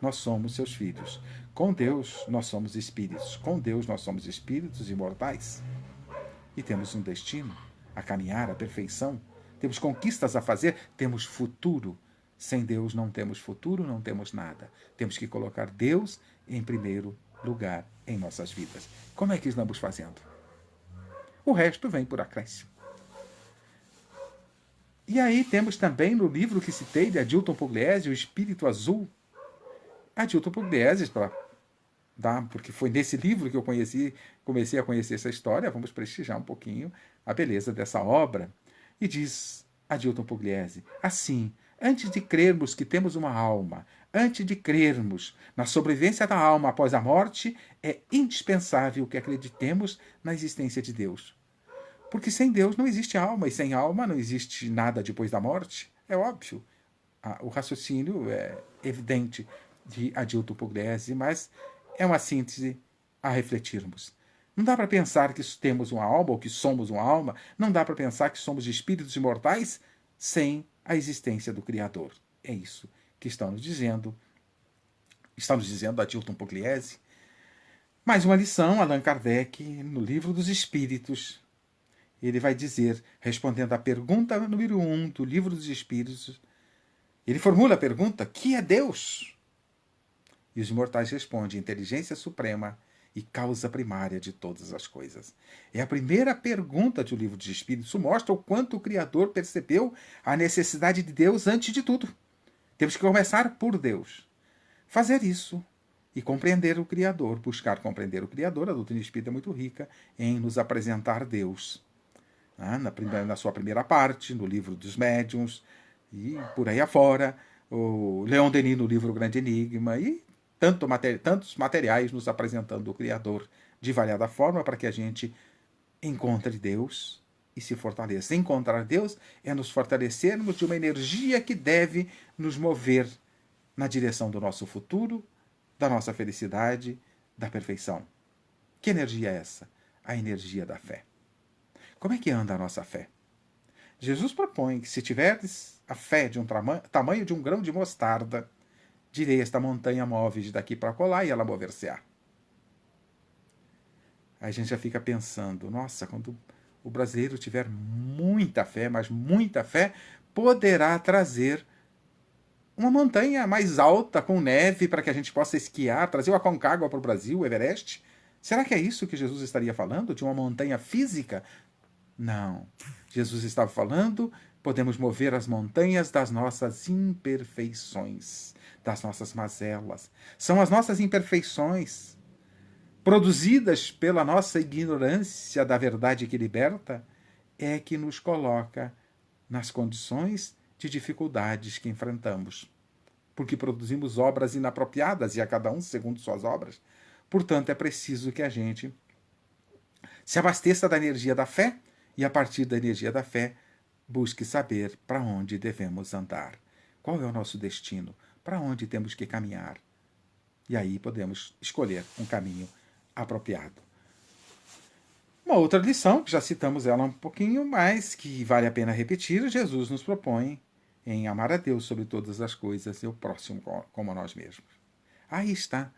nós somos seus filhos. Com Deus, nós somos espíritos. Com Deus, nós somos espíritos imortais. E temos um destino a caminhar, a perfeição. Temos conquistas a fazer, temos futuro. Sem Deus não temos futuro, não temos nada. Temos que colocar Deus em primeiro lugar em nossas vidas. Como é que estamos fazendo? O resto vem por acréscimo. E aí temos também no livro que citei de Adilton Pugliese, O Espírito Azul. Adilton Pugliese, porque foi nesse livro que eu comecei a conhecer essa história, vamos prestigiar um pouquinho a beleza dessa obra. E diz Adilton Pugliese, assim, antes de crermos que temos uma alma, antes de crermos na sobrevivência da alma após a morte, é indispensável que acreditemos na existência de Deus. Porque sem Deus não existe alma, e sem alma não existe nada depois da morte. É óbvio. O raciocínio é evidente de Adilton Pugliese, mas é uma síntese a refletirmos. Não dá para pensar que temos uma alma ou que somos uma alma, não dá para pensar que somos espíritos imortais sem a existência do Criador. É isso que está nos dizendo Adilton Pugliese. Mais uma lição, Allan Kardec, no Livro dos Espíritos. Ele vai dizer, respondendo à pergunta número 1 do Livro dos Espíritos, ele formula a pergunta, que é Deus? E os imortais respondem, inteligência suprema e causa primária de todas as coisas. É a primeira pergunta do Livro dos Espíritos. Isso mostra o quanto o Criador percebeu a necessidade de Deus antes de tudo. Temos que começar por Deus. Fazer isso e compreender o Criador, buscar compreender o Criador. A doutrina espírita é muito rica em nos apresentar Deus. Na sua primeira parte, no Livro dos Médiuns, e por aí afora, o Leon Denis no livro O Grande Enigma, e tantos materiais nos apresentando o Criador de variada forma para que a gente encontre Deus e se fortaleça. Encontrar Deus é nos fortalecermos de uma energia que deve nos mover na direção do nosso futuro, da nossa felicidade, da perfeição. Que energia é essa? A energia da fé. Como é que anda a nossa fé? Jesus propõe que se tiveres a fé de um tamanho de um grão de mostarda, direi esta montanha move daqui para colar e ela mover-se-á. Aí a gente já fica pensando, nossa, quando o brasileiro tiver muita fé, mas muita fé, poderá trazer uma montanha mais alta com neve para que a gente possa esquiar, trazer o Aconcagua para o Brasil, o Everest. Será que é isso que Jesus estaria falando? De uma montanha física? Não. Jesus estava falando, podemos mover as montanhas das nossas imperfeições, das nossas mazelas. São as nossas imperfeições, produzidas pela nossa ignorância da verdade que liberta, é que nos coloca nas condições de dificuldades que enfrentamos. Porque produzimos obras inapropriadas, e a cada um segundo suas obras. Portanto, é preciso que a gente se abasteça da energia da fé, e a partir da energia da fé, busque saber para onde devemos andar. Qual é o nosso destino? Para onde temos que caminhar? E aí podemos escolher um caminho apropriado. Uma outra lição, que já citamos ela um pouquinho, mas que vale a pena repetir, Jesus nos propõe em amar a Deus sobre todas as coisas e o próximo como a nós mesmos. Aí está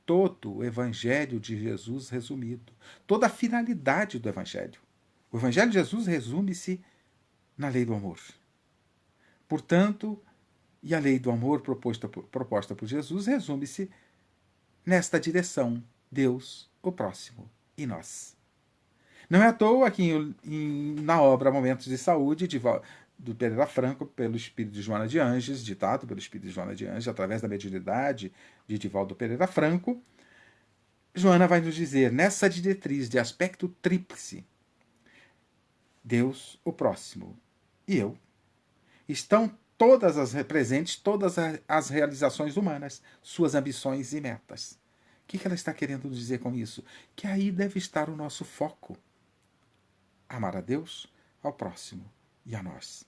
todo o Evangelho de Jesus resumido, toda a finalidade do Evangelho. O Evangelho de Jesus resume-se na lei do amor. Portanto, e a lei do amor proposta por Jesus resume-se nesta direção: Deus, o próximo e nós. Não é à toa que na obra Momentos de Saúde, do Pereira Franco, pelo Espírito de Joana de Ângeles, ditado pelo Espírito de Joana de Ângeles, através da mediunidade de Divaldo Pereira Franco, Joana vai nos dizer, nessa diretriz de aspecto tríplice, Deus, o próximo e eu, estão presentes todas as realizações humanas, suas ambições e metas. O que ela está querendo dizer com isso? Que aí deve estar o nosso foco. Amar a Deus, ao próximo e a nós.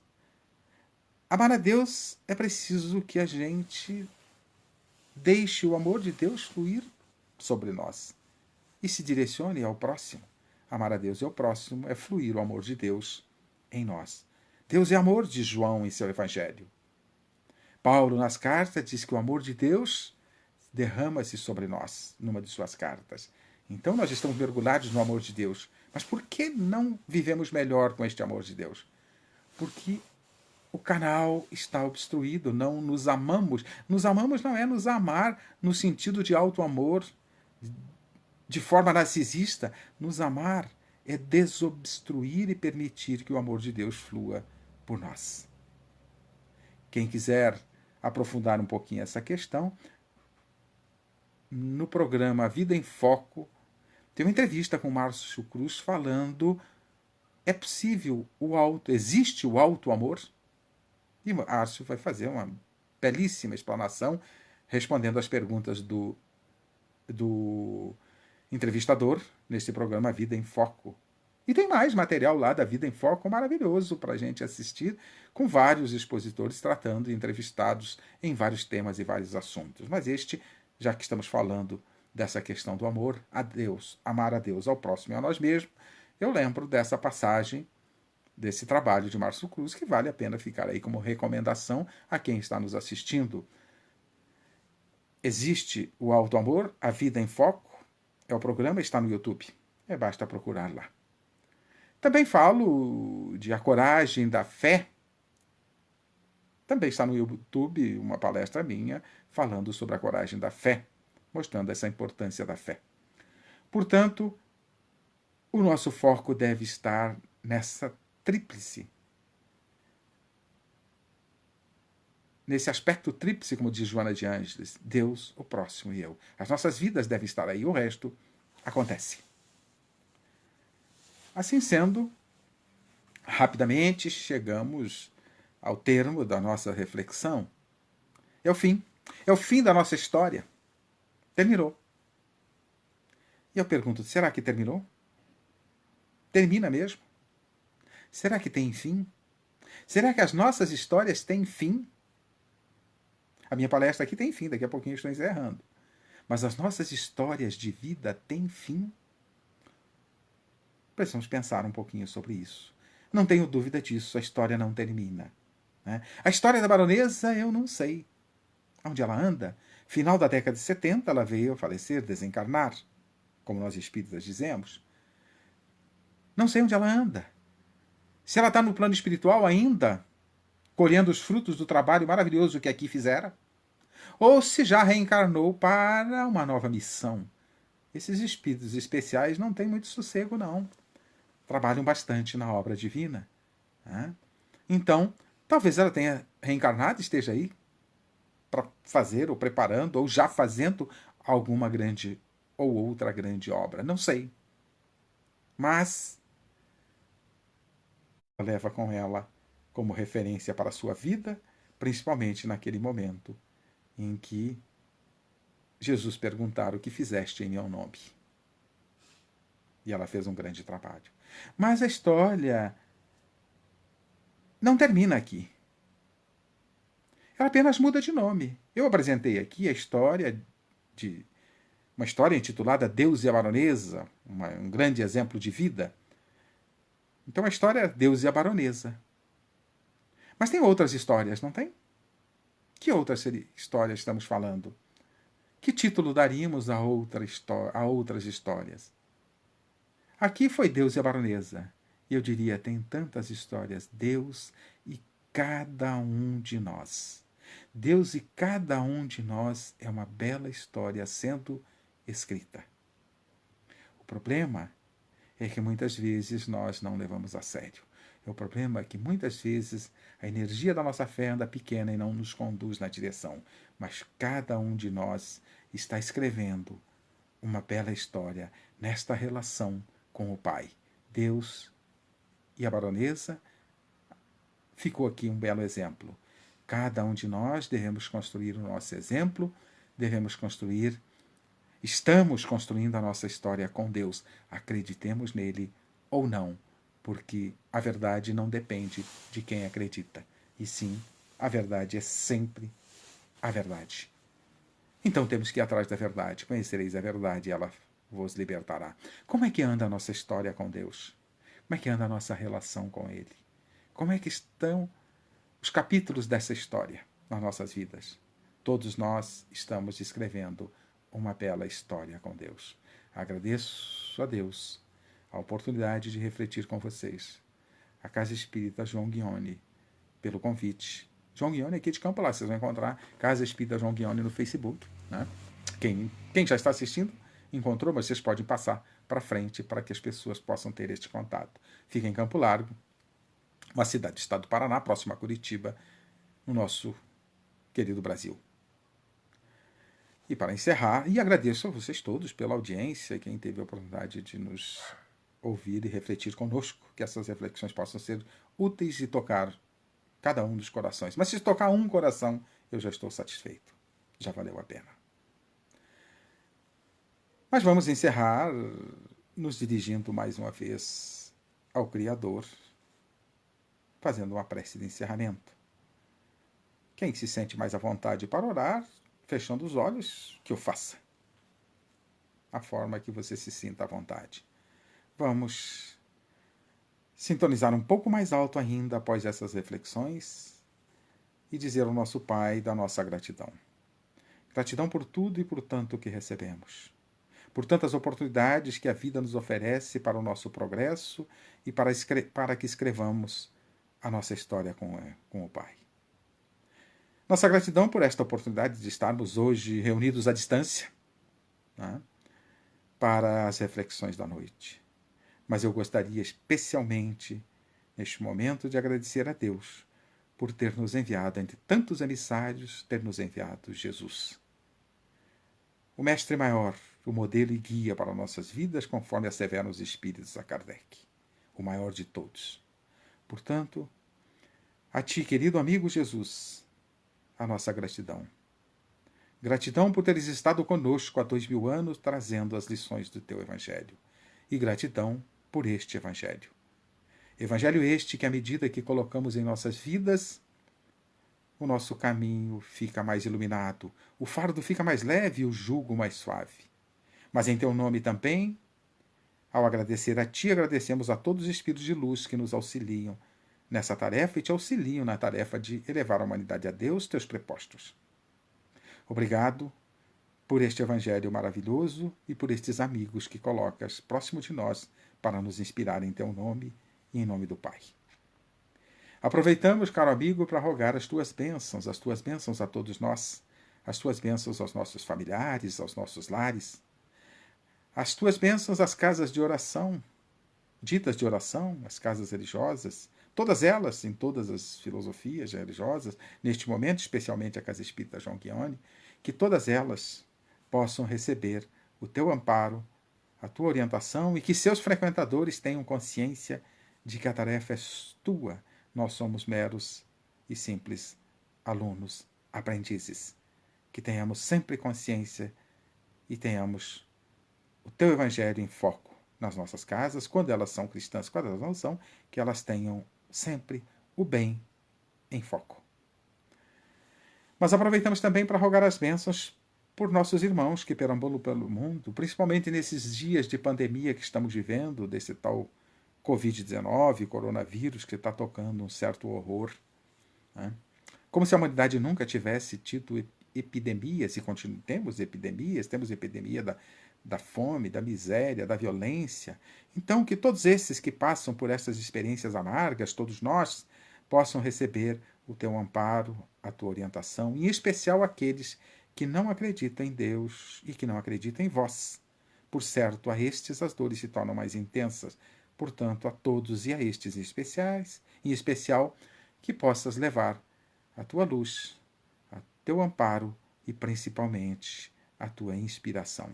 Amar a Deus é preciso que a gente deixe o amor de Deus fluir sobre nós e se direcione ao próximo. Amar a Deus e ao próximo é fluir o amor de Deus em nós. Deus é amor, diz João em seu Evangelho. Paulo, nas cartas, diz que o amor de Deus derrama-se sobre nós, numa de suas cartas. Então nós estamos mergulhados no amor de Deus. Mas por que não vivemos melhor com este amor de Deus? Porque o canal está obstruído, não nos amamos. Nos amamos não é nos amar no sentido de auto-amor, de forma narcisista. Nos amar é desobstruir e permitir que o amor de Deus flua por nós. Quem quiser aprofundar um pouquinho essa questão, no programa Vida em Foco, tem uma entrevista com o Márcio Cruz falando: é possível existe o auto-amor? E o Márcio vai fazer uma belíssima explanação, respondendo às perguntas do entrevistador nesse programa Vida em Foco. E tem mais material lá da Vida em Foco maravilhoso para a gente assistir, com vários expositores tratando e entrevistados em vários temas e vários assuntos. Mas este, já que estamos falando dessa questão do amor a Deus, amar a Deus, ao próximo e a nós mesmos, eu lembro dessa passagem, desse trabalho de Márcio Cruz, que vale a pena ficar aí como recomendação a quem está nos assistindo. Existe o Alto Amor, a Vida em Foco, é o programa, está no YouTube. Basta procurar lá. Também falo de A Coragem da Fé. Também está no YouTube uma palestra minha falando sobre a coragem da fé, mostrando essa importância da fé. Portanto, o nosso foco deve estar nessa tríplice. Nesse aspecto tríplice, como diz Joana de Ângeles, Deus, o próximo e eu. As nossas vidas devem estar aí, o resto acontece. Assim sendo, rapidamente chegamos ao termo da nossa reflexão. É o fim. É o fim da nossa história. Terminou. E eu pergunto, será que terminou? Termina mesmo? Será que tem fim? Será que as nossas histórias têm fim? A minha palestra aqui tem fim, daqui a pouquinho eu estou encerrando. Mas as nossas histórias de vida têm fim? Precisamos pensar um pouquinho sobre isso. Não tenho dúvida disso, a história não termina. Né? A história da baronesa, eu não sei. Onde ela anda? Final da década de 70, ela veio a falecer, desencarnar, como nós espíritas dizemos. Não sei onde ela anda. Se ela está no plano espiritual ainda, colhendo os frutos do trabalho maravilhoso que aqui fizera, ou se já reencarnou para uma nova missão. Esses espíritos especiais não têm muito sossego, não. Trabalham bastante na obra divina. Né? Então, talvez ela tenha reencarnado, esteja aí para fazer, ou preparando, ou já fazendo alguma grande ou outra grande obra. Não sei. Mas ela leva com ela como referência para a sua vida, principalmente naquele momento em que Jesus perguntara: o que fizeste em meu nome? E ela fez um grande trabalho. Mas a história não termina aqui. Ela apenas muda de nome. Eu apresentei aqui a história de uma história intitulada Deus e a Baronesa, um grande exemplo de vida. Então a história é Deus e a Baronesa. Mas tem outras histórias, não tem? Que outras histórias estamos falando? Que título daríamos a outras histórias? Aqui foi Deus e a Baronesa. E eu diria, tem tantas histórias. Deus e cada um de nós. Deus e cada um de nós é uma bela história sendo escrita. O problema é que muitas vezes nós não levamos a sério. O problema é que muitas vezes a energia da nossa fé anda pequena e não nos conduz na direção. Mas cada um de nós está escrevendo uma bela história nesta relação com o Pai. Deus e a Baronesa ficou aqui um belo exemplo. Cada um de nós devemos construir o nosso exemplo, devemos construir, estamos construindo a nossa história com Deus. Acreditemos nele ou não, porque a verdade não depende de quem acredita, e sim, a verdade é sempre a verdade. Então temos que ir atrás da verdade. Conhecereis a verdade e ela vos libertará. Como é que anda a nossa história com Deus? Como é que anda a nossa relação com Ele? Como é que estão os capítulos dessa história nas nossas vidas? Todos nós estamos escrevendo uma bela história com Deus. Agradeço a Deus a oportunidade de refletir com vocês. A Casa Espírita João Guione, pelo convite. João Guione aqui de Campo Largo. Vocês vão encontrar Casa Espírita João Guione no Facebook. Né? Quem já está assistindo encontrou, mas vocês podem passar para frente para que as pessoas possam ter este contato. Fica em Campo Largo, uma cidade do estado do Paraná, próxima a Curitiba, no nosso querido Brasil. E para encerrar, e agradeço a vocês todos pela audiência, quem teve a oportunidade de nos ouvir e refletir conosco, que essas reflexões possam ser úteis e tocar cada um dos corações. Mas se tocar um coração, eu já estou satisfeito. Já valeu a pena. Mas vamos encerrar nos dirigindo mais uma vez ao Criador, fazendo uma prece de encerramento. Quem se sente mais à vontade para orar, fechando os olhos, que o faça. A forma que você se sinta à vontade. Vamos sintonizar um pouco mais alto ainda após essas reflexões e dizer ao nosso Pai da nossa gratidão. Gratidão por tudo e por tanto que recebemos. Por tantas oportunidades que a vida nos oferece para o nosso progresso e para que escrevamos a nossa história com o Pai. Nossa gratidão por esta oportunidade de estarmos hoje reunidos à distância, né, para as reflexões da noite. Mas eu gostaria especialmente, neste momento, de agradecer a Deus por ter nos enviado, entre tantos emissários, ter nos enviado Jesus. O Mestre Maior, o modelo e guia para nossas vidas, conforme asseveram os Espíritos a Kardec, o maior de todos. Portanto, a ti, querido amigo Jesus, a nossa gratidão. Gratidão por teres estado conosco há 2000 anos, trazendo as lições do teu Evangelho. E gratidão por este Evangelho. Evangelho este que, à medida que colocamos em nossas vidas, o nosso caminho fica mais iluminado, o fardo fica mais leve e o jugo mais suave. Mas em teu nome também, ao agradecer a ti, agradecemos a todos os espíritos de luz que nos auxiliam nessa tarefa e te auxiliam na tarefa de elevar a humanidade a Deus, teus prepostos. Obrigado por este Evangelho maravilhoso e por estes amigos que colocas próximo de nós para nos inspirar em teu nome e em nome do Pai. Aproveitamos, caro amigo, para rogar as tuas bênçãos a todos nós, as tuas bênçãos aos nossos familiares, aos nossos lares, as tuas bênçãos às casas de oração, ditas de oração, as casas religiosas, todas elas, em todas as filosofias religiosas, neste momento, especialmente a Casa Espírita João Guione, que todas elas possam receber o teu amparo, a tua orientação e que seus frequentadores tenham consciência de que a tarefa é tua. Nós somos meros e simples alunos, aprendizes. Que tenhamos sempre consciência e tenhamos o teu Evangelho em foco nas nossas casas, quando elas são cristãs, quando elas não são, que elas tenham sempre o bem em foco. Mas aproveitamos também para rogar as bênçãos por nossos irmãos que perambulam pelo mundo, principalmente nesses dias de pandemia que estamos vivendo, desse tal Covid-19, coronavírus, que está tocando um certo horror. Né? Como se a humanidade nunca tivesse tido epidemias, e temos epidemia da fome, da miséria, da violência. Então, que todos esses que passam por essas experiências amargas, todos nós, possam receber o teu amparo, a tua orientação, em especial aqueles que não acreditam em Deus e que não acreditam em vós. Por certo, a estes as dores se tornam mais intensas. Portanto, a todos e a estes em especial, que possas levar a tua luz, a teu amparo e, principalmente, a tua inspiração.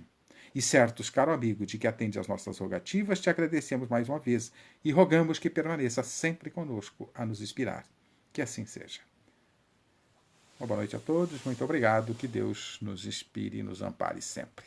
E certos, caro amigo, de que atende às nossas rogativas, te agradecemos mais uma vez e rogamos que permaneça sempre conosco a nos inspirar. Que assim seja. Uma boa noite a todos, muito obrigado, que Deus nos inspire e nos ampare sempre.